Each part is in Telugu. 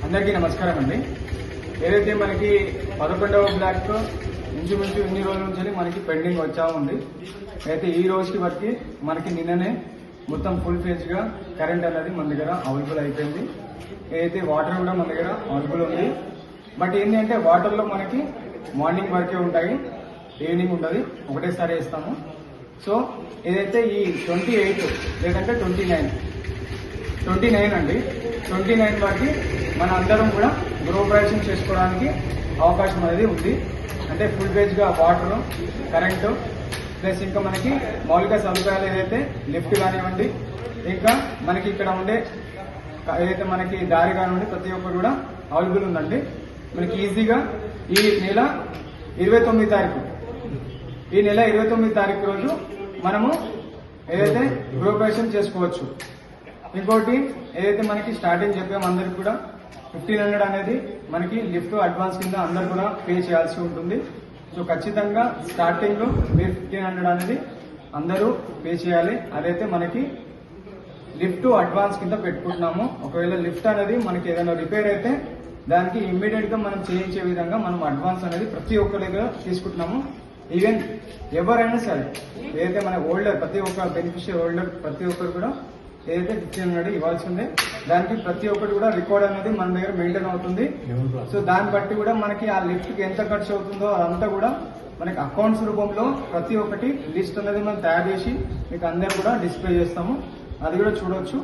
అందరికీ నమస్కారం అండి. ఏదైతే మనకి 11వ బ్లాక్ ఇంచుమించు ఇన్ని రోజుల నుంచి మనకి పెండింగ్ వచ్చా ఉంది. అయితే ఈ రోజుకి బట్టి మనకి నిన్ననే మొత్తం ఫుల్ ఫేజ్ గా కరెంట్ అనేది మన దగ్గర అవైలబుల్ అయిపోయింది. ఏదైతే వాటర్ కూడా మన దగ్గర అవైలబుల్ ఉంది. బట్ ఏంటి అంటే వాటర్ లో మనకి మార్నింగ్ వరకే ఉంటాయి, ఈవినింగ్ ఉండదు, ఒకటేసారి వేస్తాము. సో ఏదైతే ఈ 28 లేదంటే 29 అండి, 29 వరకు మన అందరం కూడా గృహప్రవేశం చేసుకోవడానికి అవకాశం అనేది ఉంది. అంటే ఫుల్ ఫేజ్ గా వాటర్, కరెంటు ప్లస్ ఇంకా మనకి మౌలిక సదుపాయాలు ఏదైతే లిఫ్ట్ కానివ్వండి, ఇంకా మనకి ఇక్కడ ఉండే ఏదైతే మనకి దారి కానివ్వండి, ప్రతి ఒక్కరు కూడా అవైలబుల్ ఉందండి. మనకి ఈజీగా ఈ నెల 29 తారీఖు రోజు మనము ఏదైతే గృహప్రవేశం చేసుకోవచ్చు. ఇంకోటి ఏదైతే మనకి స్టార్టింగ్ చెప్పాము అందరికి కూడా 1500 అనేది మనకి లిఫ్ట్ అడ్వాన్స్ కింద అందరు కూడా పే చేయాల్సి ఉంటుంది. సో ఖచ్చితంగా స్టార్టింగ్ లో మీరు 1500 అనేది అందరూ పే చేయాలి. అదైతే మనకి లిఫ్ట్ అడ్వాన్స్ కింద పెట్టుకుంటున్నాము. ఒకవేళ లిఫ్ట్ అనేది మనకి ఏదైనా రిపేర్ అయితే దానికి ఇమ్మీడియట్ గా మనం చేయించే విధంగా మనం అడ్వాన్స్ అనేది ప్రతి ఒక్కరి దగ్గర తీసుకుంటున్నాము. ఈవెన్ ఎవరైనా సరే ఏదైతే మన హోల్డర్, ప్రతి ఒక్క బెనిఫిషియరీ హోల్డర్ ప్రతి ఒక్కరు కూడా ఏదైతే 1500 ఇవ్వాల్సిందే. దానికి ప్రతి ఒక్కటి కూడా రికార్డ్ అనేది మన దగ్గర మెయింటైన్ అవుతుంది. సో దాన్ని బట్టి కూడా మనకి ఆ లిఫ్ట్ కి ఎంత ఖర్చు అవుతుందో అదంతా కూడా మనకి అకౌంట్స్ రూపంలో ప్రతి ఒక్కటి లిస్ట్ అనేది మనం తయారు చేసి మీకు అందరు కూడా డిస్ప్లే చేస్తాము. అది కూడా చూడవచ్చు.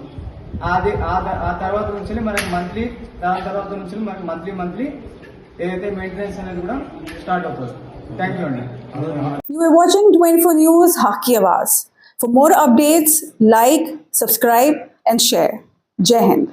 అది ఆ తర్వాత నుంచి మనకి మంత్లీ, దాని తర్వాత నుంచి మనకి మంత్లీ ఏదైతే మెయింటెనెన్స్ అనేది కూడా స్టార్ట్ అవుతుంది. థ్యాంక్ యూ అండి. You are watching 24 News Haki Awaaz. For more updates, like, subscribe and share. Jai Hind.